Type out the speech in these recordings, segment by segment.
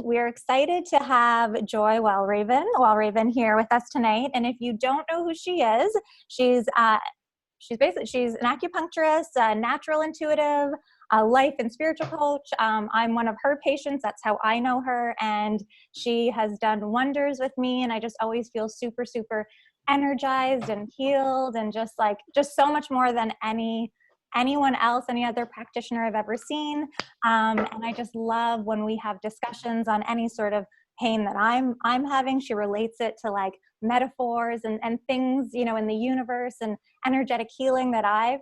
We're excited to have Joy Walraven here with us tonight. And if you don't know who she is, she's an acupuncturist, a natural intuitive, a life and spiritual coach. I'm one of her patients. That's how I know her. And she has done wonders with me. And I just always feel super, super energized and healed and just so much more than anyone else, any other practitioner I've ever seen. And I just love when we have discussions on any sort of pain that I'm having. She relates it to like metaphors and things, you know, in the universe and energetic healing that I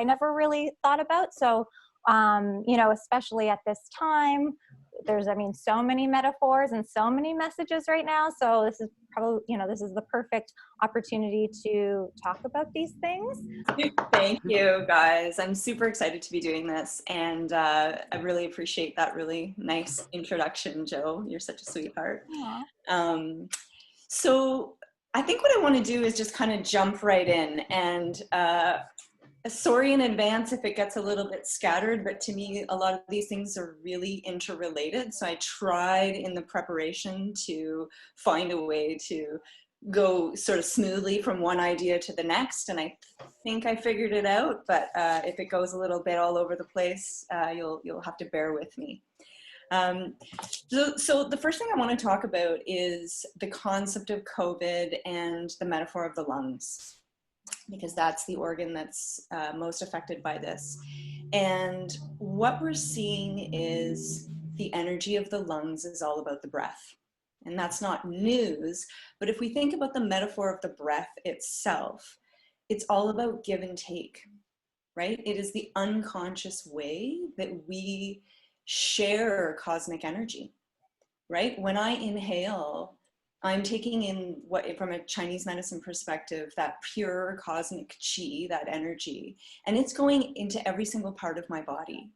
never really thought about. So, you know, especially at this time, there's, so many metaphors and so many messages right now. So this is probably, this is the perfect opportunity to talk about these things. Thank you, guys. I'm super excited to be doing this. And I really appreciate that really nice introduction, Joe. You're such a sweetheart. So I think what I want to do is just kind of jump right in. And sorry in advance if it gets a little bit scattered, but to me, a lot of these things are really interrelated. So I tried in the preparation to find a way to go sort of smoothly from one idea to the next. And I think I figured it out, but if it goes a little bit all over the place, you'll have to bear with me. So the first thing I want to talk about is the concept of COVID and the metaphor of the lungs, because that's the organ that's most affected by this. And what we're seeing is the energy of the lungs is all about the breath. And that's not news, but if we think about the metaphor of the breath itself, it's all about give and take, right? It is the unconscious way that we share cosmic energy, right? When I inhale, I'm taking in from a Chinese medicine perspective, that pure cosmic qi, that energy, and it's going into every single part of my body.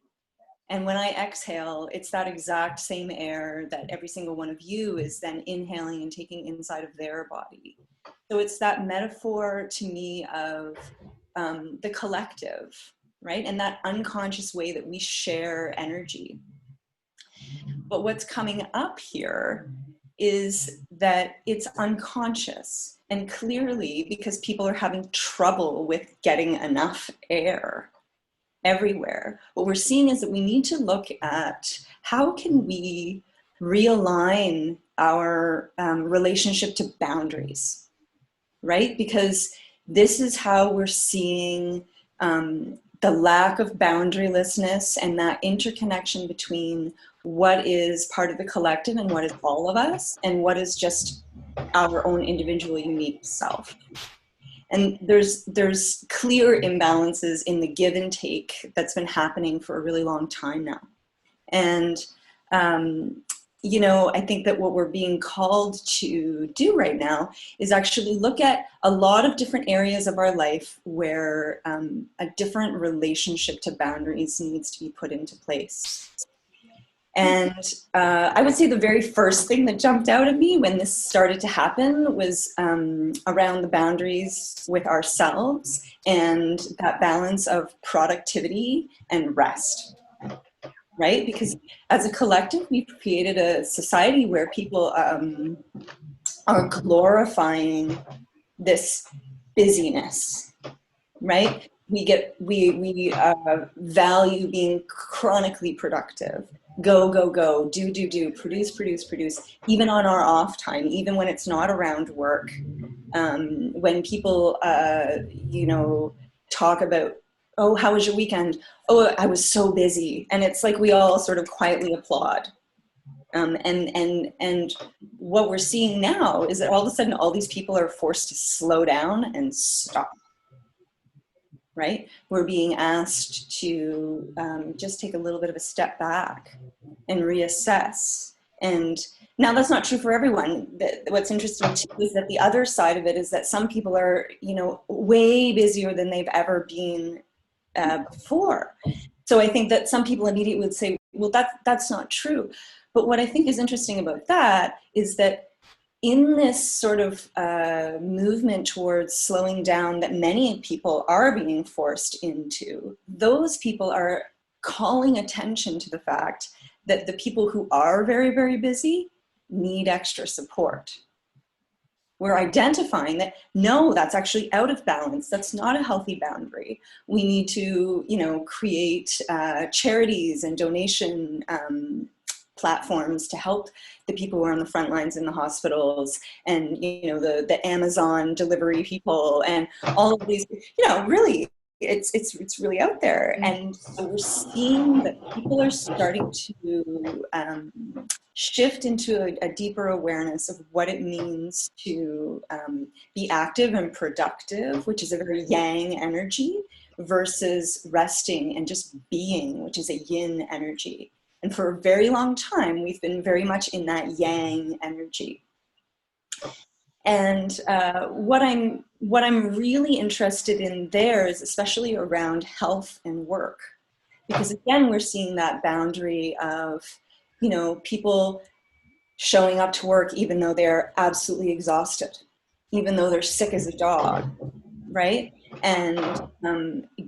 And when I exhale, it's that exact same air that every single one of you is then inhaling and taking inside of their body. So it's that metaphor to me of the collective, right? And that unconscious way that we share energy. But what's coming up here is that it's unconscious, and clearly because people are having trouble with getting enough air everywhere, what we're seeing is that we need to look at how can we realign our relationship to boundaries, right? Because this is how we're seeing the lack of boundarylessness and that interconnection between what is part of the collective and what is all of us and what is just our own individual unique self. And there's clear imbalances in the give and take that's been happening for a really long time now. And, you know, I think that what we're being called to do right now is actually look at a lot of different areas of our life where a different relationship to boundaries needs to be put into place. And I would say the very first thing that jumped out at me when this started to happen was around the boundaries with ourselves and that balance of productivity and rest, right? Because as a collective, we've created a society where people are glorifying this busyness, right? We value being chronically productive. Go, go, go, do, produce, even on our off time, even when it's not around work. When people, you know, talk about, oh, how was your weekend? Oh, I was so busy. And it's like we all sort of quietly applaud. And what we're seeing now is that all of a sudden, all these people are forced to slow down and stop. Right? We're being asked to just take a little bit of a step back and reassess. And now that's not true for everyone. What's interesting too is that the other side of it is that some people are, you know, way busier than they've ever been before. So I think that some people immediately would say, well, that's not true. But what I think is interesting about that is that in this sort of movement towards slowing down that many people are being forced into, those people are calling attention to the fact that the people who are very, very busy need extra support. We're identifying that, no, that's actually out of balance. That's not a healthy boundary. We need to, you know, create charities and donation platforms to help the people who are on the front lines in the hospitals, and, you know, the Amazon delivery people, and all of these, you know, really, it's really out there. And so we're seeing that people are starting to shift into a deeper awareness of what it means to be active and productive, which is a very yang energy, versus resting and just being, which is a yin energy. And for a very long time, we've been very much in that yang energy. And what I'm really interested in there is especially around health and work, because again, we're seeing that boundary of, you know, people showing up to work even though they're absolutely exhausted, even though they're sick as a dog, right? And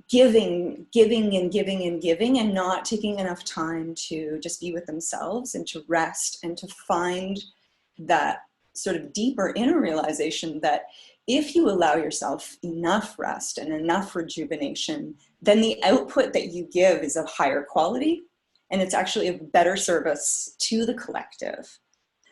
giving and not taking enough time to just be with themselves and to rest and to find that sort of deeper inner realization that if you allow yourself enough rest and enough rejuvenation, then the output that you give is of higher quality, and it's actually a better service to the collective.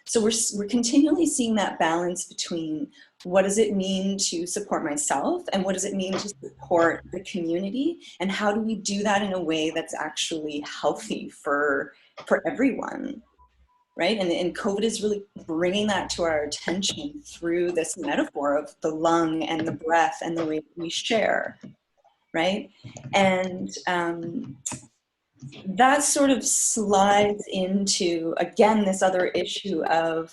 So we're continually seeing that balance between what does it mean to support myself and what does it mean to support the community, and how do we do that in a way that's actually healthy for everyone, right? And COVID is really bringing that to our attention through this metaphor of the lung and the breath and the way we share, right? And that sort of slides into, again, this other issue of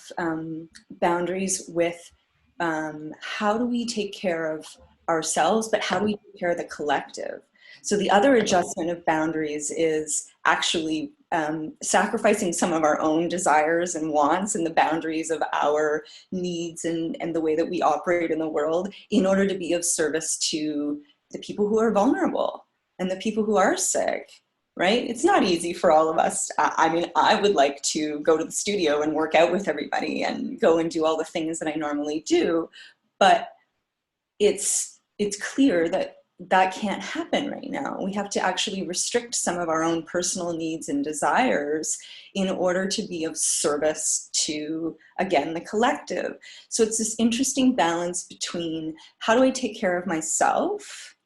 boundaries with how do we take care of ourselves, but how do we take care of the collective? So the other adjustment of boundaries is actually sacrificing some of our own desires and wants and the boundaries of our needs and the way that we operate in the world in order to be of service to the people who are vulnerable and the people who are sick. Right? It's not easy for all of us. I mean, I would like to go to the studio and work out with everybody and go and do all the things that I normally do, but it's clear that that can't happen right now. We have to actually restrict some of our own personal needs and desires in order to be of service to, again, the collective. So it's this interesting balance between how do I take care of myself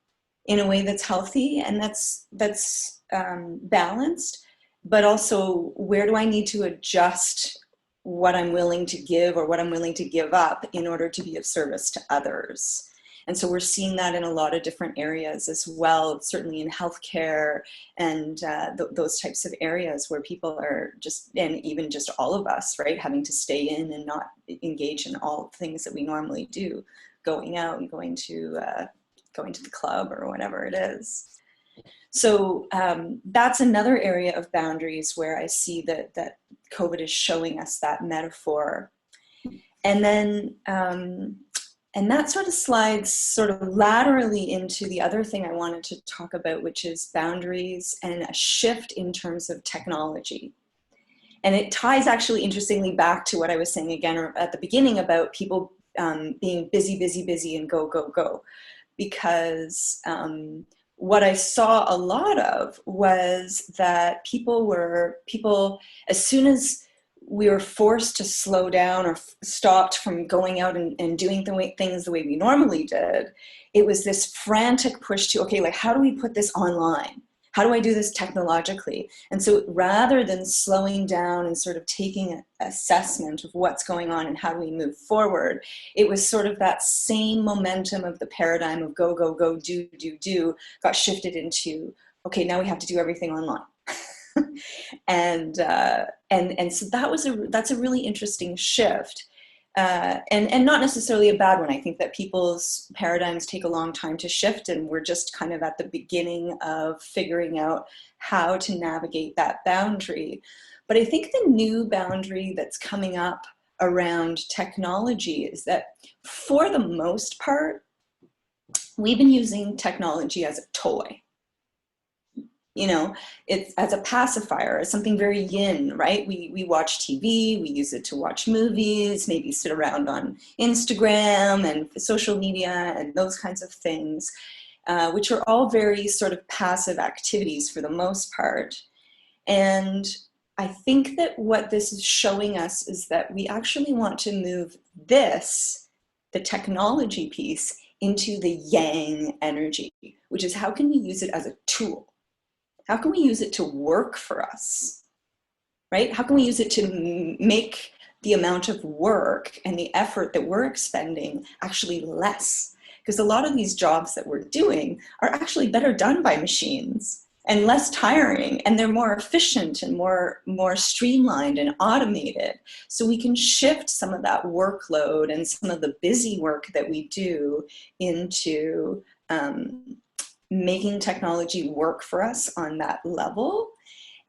in a way that's healthy and that's balanced, but also where do I need to adjust what I'm willing to give or what I'm willing to give up in order to be of service to others. And so we're seeing that in a lot of different areas as well, certainly in healthcare and those types of areas where people are just, and even just all of us, right, having to stay in and not engage in all the things that we normally do, going out and going to the club or whatever it is. So that's another area of boundaries where I see that COVID is showing us that metaphor. And then, and that sort of slides sort of laterally into the other thing I wanted to talk about, which is boundaries and a shift in terms of technology. And it ties actually interestingly back to what I was saying again at the beginning about people being busy and go. Because what I saw a lot of was that people, as soon as we were forced to slow down or stopped from going out and doing things the way we normally did, it was this frantic push to, okay, like, how do we put this online? How do I do this technologically? And so rather than slowing down and sort of taking an assessment of what's going on and how do we move forward, it was sort of that same momentum of the paradigm of go, do, got shifted into, okay, now we have to do everything online. and so that's a really interesting shift. And not necessarily a bad one. I think that people's paradigms take a long time to shift, and we're just kind of at the beginning of figuring out how to navigate that boundary. But I think the new boundary that's coming up around technology is that for the most part, we've been using technology as a toy. You know, it's as a pacifier, as something very yin, right? We watch TV, we use it to watch movies, maybe sit around on Instagram and social media and those kinds of things, which are all very sort of passive activities for the most part. And I think that what this is showing us is that we actually want to move this, the technology piece, into the yang energy, which is how can we use it as a tool? How can we use it to work for us, right? How can we use it to make the amount of work and the effort that we're expending actually less? Because a lot of these jobs that we're doing are actually better done by machines and less tiring, and they're more efficient and more streamlined and automated. So we can shift some of that workload and some of the busy work that we do into making technology work for us on that level.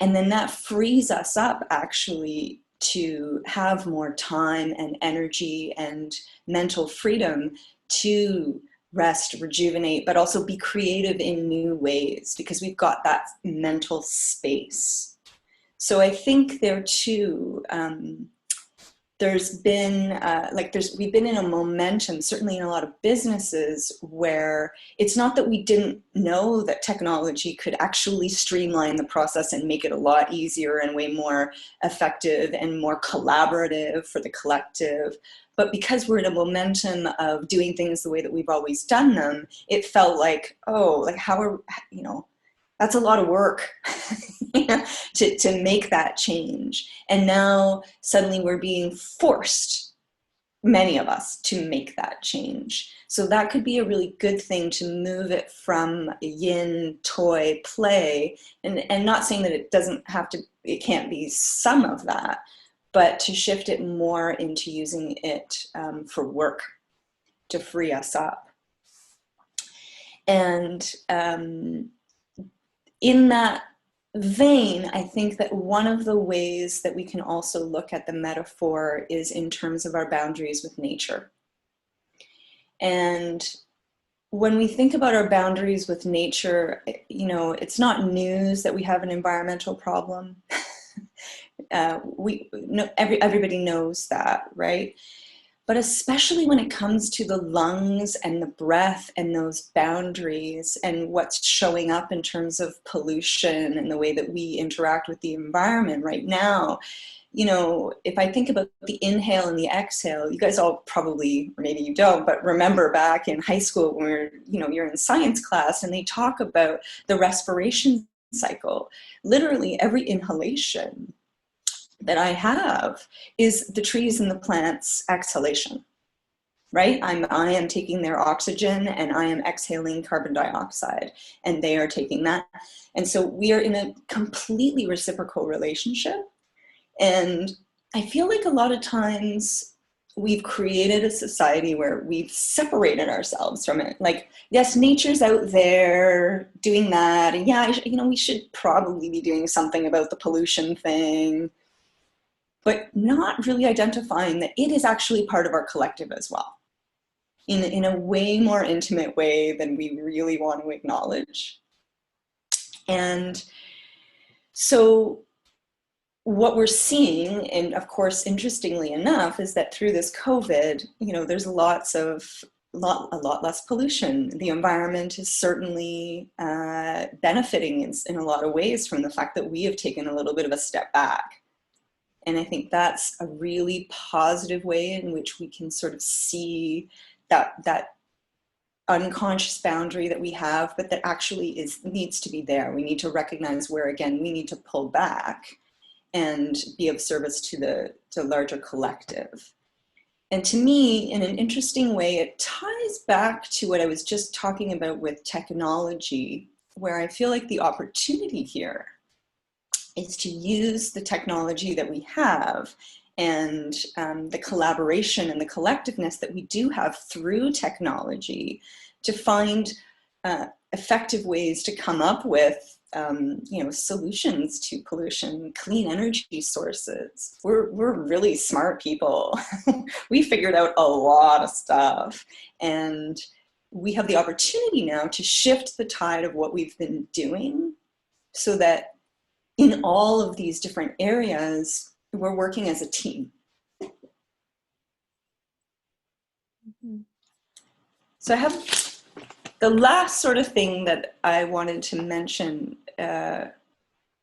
And then that frees us up actually to have more time and energy and mental freedom to rest, rejuvenate, but also be creative in new ways because we've got that mental space. So I think there too, there's been we've been in a momentum, certainly in a lot of businesses, where it's not that we didn't know that technology could actually streamline the process and make it a lot easier and way more effective and more collaborative for the collective. But because we're in a momentum of doing things the way that we've always done them, it felt like, oh, like how are, you know, that's a lot of work to make that change. And now suddenly we're being forced, many of us, to make that change. So that could be a really good thing to move it from yin, toy, play, and not saying that it doesn't have to, it can't be some of that, but to shift it more into using it for work to free us up. And in that vein, I think that one of the ways that we can also look at the metaphor is in terms of our boundaries with nature. And when we think about our boundaries with nature, you know, it's not news that we have an environmental problem. Everybody knows that, right? But especially when it comes to the lungs and the breath and those boundaries and what's showing up in terms of pollution and the way that we interact with the environment right now, you know, if I think about the inhale and the exhale, you guys all probably, or maybe you don't, but remember back in high school when you're in science class and they talk about the respiration cycle. Literally every inhalation that I have is the trees and the plants' exhalation, right? I am taking their oxygen and I am exhaling carbon dioxide, and they are taking that. And so we are in a completely reciprocal relationship. And I feel like a lot of times we've created a society where we've separated ourselves from it. Like, yes, nature's out there doing that. And yeah, we should probably be doing something about the pollution thing, but not really identifying that it is actually part of our collective as well, in a way more intimate way than we really want to acknowledge. And so what we're seeing, and of course, interestingly enough, is that through this COVID, there's a lot less pollution. The environment is certainly benefiting in a lot of ways from the fact that we have taken a little bit of a step back. And I think that's a really positive way in which we can sort of see that unconscious boundary that we have, but that actually needs to be there. We need to recognize where, again, we need to pull back and be of service to the larger collective. And to me, in an interesting way, it ties back to what I was just talking about with technology, where I feel like the opportunity here is to use the technology that we have and the collaboration and the collectiveness that we do have through technology to find effective ways to come up with solutions to pollution, clean energy sources. We're really smart people. We figured out a lot of stuff, and we have the opportunity now to shift the tide of what we've been doing so that in all of these different areas, we're working as a team. Mm-hmm. So I have the last sort of thing that I wanted to mention,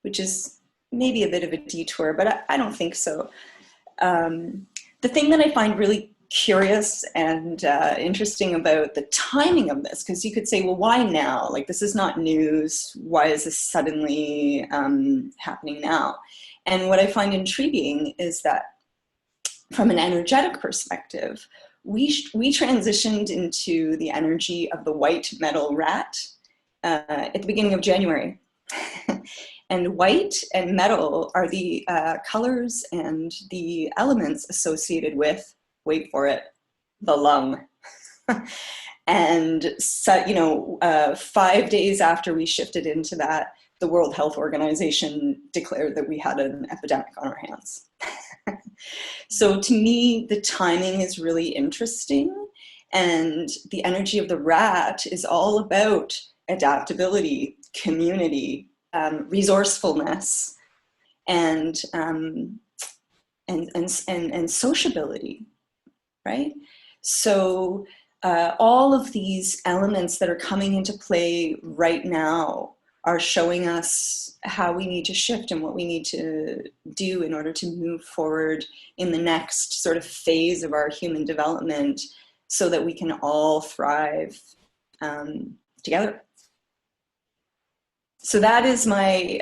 which is maybe a bit of a detour, but I don't think so. The thing that I find really curious and interesting about the timing of this, because you could say, well, why now? Like, this is not news. Why is this suddenly happening now? And what I find intriguing is that from an energetic perspective, we transitioned into the energy of the white metal rat at the beginning of January. And white and metal are the colors and the elements associated with, wait for it, the lung. And so, you know, 5 days after we shifted into that, the World Health Organization declared that we had an epidemic on our hands. So to me, the timing is really interesting. And the energy of the rat is all about adaptability, community, resourcefulness, and sociability, right? So all of these elements that are coming into play right now are showing us how we need to shift and what we need to do in order to move forward in the next sort of phase of our human development so that we can all thrive together. So that is my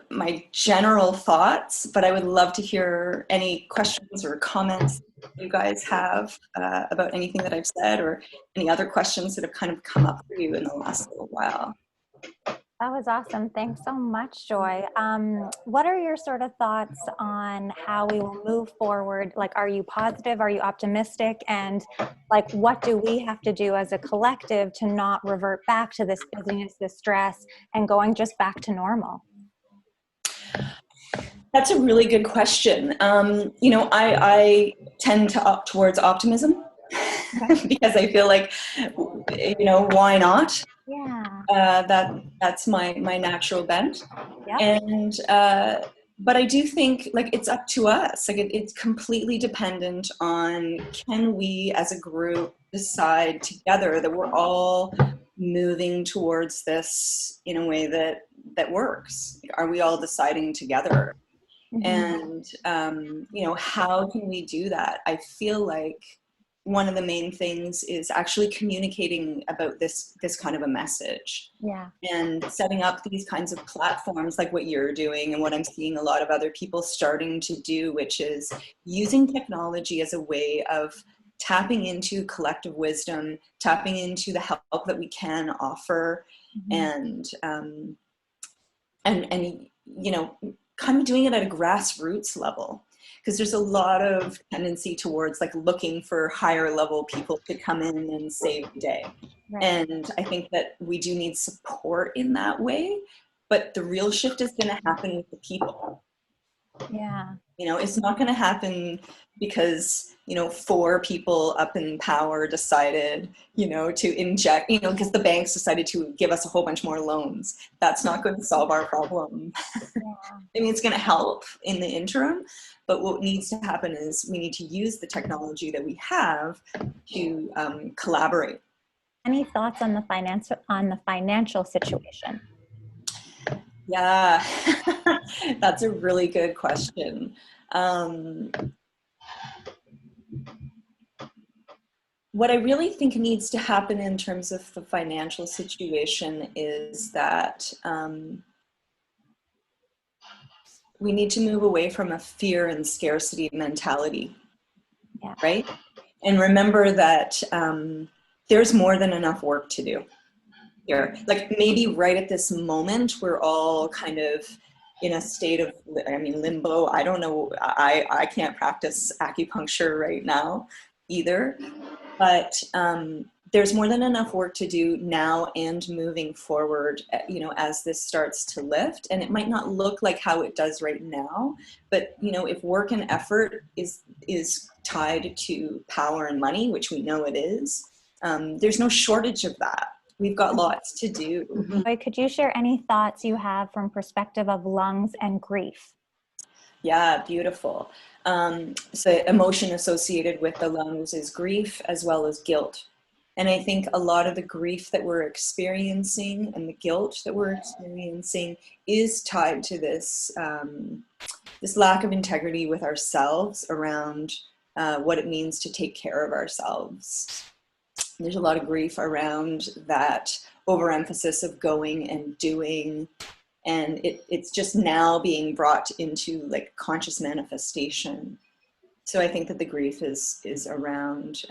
my general thoughts, but I would love to hear any questions or comments you guys have about anything that I've said, or any other questions that have kind of come up for you in the last little while. That was awesome. Thanks so much, Joy. What are your sort of thoughts on how we will move forward? Like, are you positive? Are you optimistic? And like, what do we have to do as a collective to not revert back to this busyness, this stress, and going just back to normal? That's a really good question. You know, I tend to opt towards optimism because I feel like, you know, why not? Yeah. That's my natural bent. Yep. And but I do think like it's up to us. Like it's completely dependent on, can we as a group decide together that we're all moving towards this in a way that works? Are we all deciding together? Mm-hmm. And you know, how can we do that? I feel like one of the main things is actually communicating about this kind of a message. Yeah. And setting up these kinds of platforms like what you're doing and what I'm seeing a lot of other people starting to do, which is using technology as a way of tapping into collective wisdom, tapping into the help that we can offer, Mm-hmm. and you know, kind of doing it at a grassroots level, because there's a lot of tendency towards like looking for higher level people to come in and save the day. Right. And I think that we do need support in that way, but the real shift is going to happen with the people. Yeah. You know, it's not going to happen because, you know, 4 people up in power decided, you know, to inject, you know, because the banks decided to give us a whole bunch more loans. That's not going to solve our problem. Yeah. I mean, it's going to help in the interim, but what needs to happen is we need to use the technology that we have to collaborate. Any thoughts on the financial situation? Yeah, that's a really good question. What I really think needs to happen in terms of the financial situation is that we need to move away from a fear and scarcity mentality, Yeah. right? And remember that there's more than enough work to do here. Like maybe right at this moment, we're all kind of in a state of, I mean, limbo. I don't know. I can't practice acupuncture right now either, but there's more than enough work to do now and moving forward, you know, as this starts to lift. And it might not look like how it does right now, but, you know, if work and effort is tied to power and money, which we know it is, there's no shortage of that. we've got lots to do. Joy, could you share any thoughts you have from perspective of lungs and grief? Yeah, beautiful. So emotion associated with the lungs is grief as well as guilt. And I think a lot of the grief that we're experiencing and the guilt that we're experiencing is tied to this, this lack of integrity with ourselves around what it means to take care of ourselves. There's a lot of grief around that overemphasis of going and doing, and it's just now being brought into like conscious manifestation. So I think that the grief is around,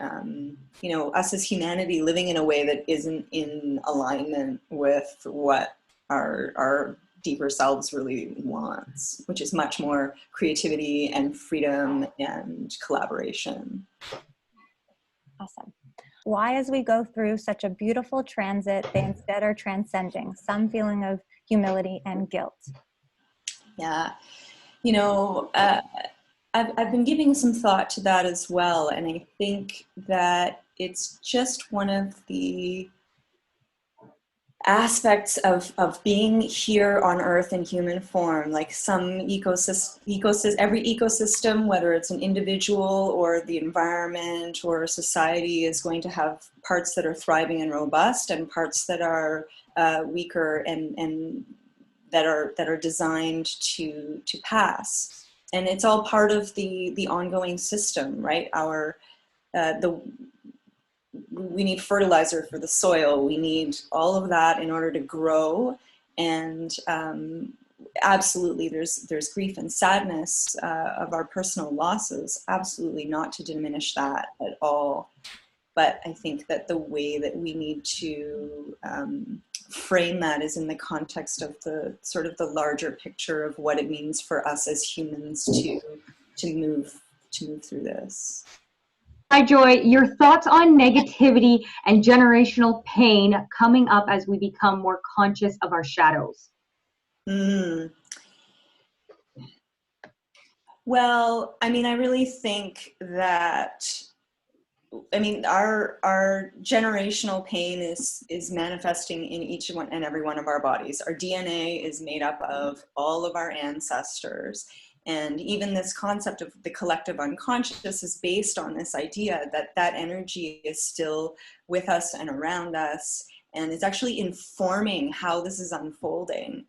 you know, us as humanity living in a way that isn't in alignment with what our deeper selves really wants, which is much more creativity and freedom and collaboration. Awesome. Why, as we go through such a beautiful transit, they instead are transcending some feeling of humility and guilt? Yeah, you know, I've been giving some thought to that as well, and I think that it's just one of the aspects of being here on Earth in human form. Like some every ecosystem, whether it's an individual or the environment or society, is going to have parts that are thriving and robust and parts that are weaker and that are designed to pass. And it's all part of the ongoing system, right? We need fertilizer for the soil. We need all of that in order to grow. And absolutely, there's grief and sadness of our personal losses. Absolutely not to diminish that at all. But I think that the way that we need to frame that is in the context of the sort of the larger picture of what it means for us as humans to move through this. Hi, Joy. Your thoughts on negativity and generational pain coming up as we become more conscious of our shadows? Well, I mean, I really think that, I mean, our generational pain is manifesting in each one and every one of our bodies. Our DNA is made up of all of our ancestors. And even this concept of the collective unconscious is based on this idea that that energy is still with us and around us, and it's actually informing how this is unfolding.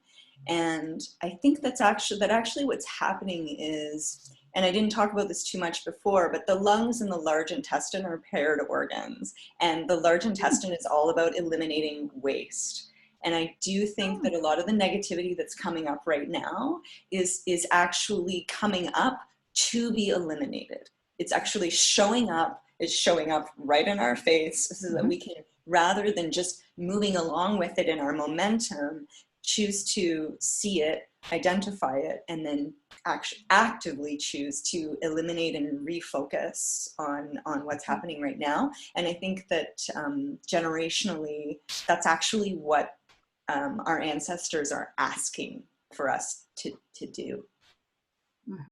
And I think that actually what's happening is, and I didn't talk about this too much before, but the lungs and the large intestine are paired organs, and the large intestine is all about eliminating waste. And I do think that a lot of the negativity that's coming up right now is actually coming up to be eliminated. It's actually showing up. It's showing up right in our face so that we can, rather than just moving along with it in our momentum, choose to see it, identify it, and then actively choose to eliminate and refocus on what's happening right now. And I think that generationally, that's actually what our ancestors are asking for us to do.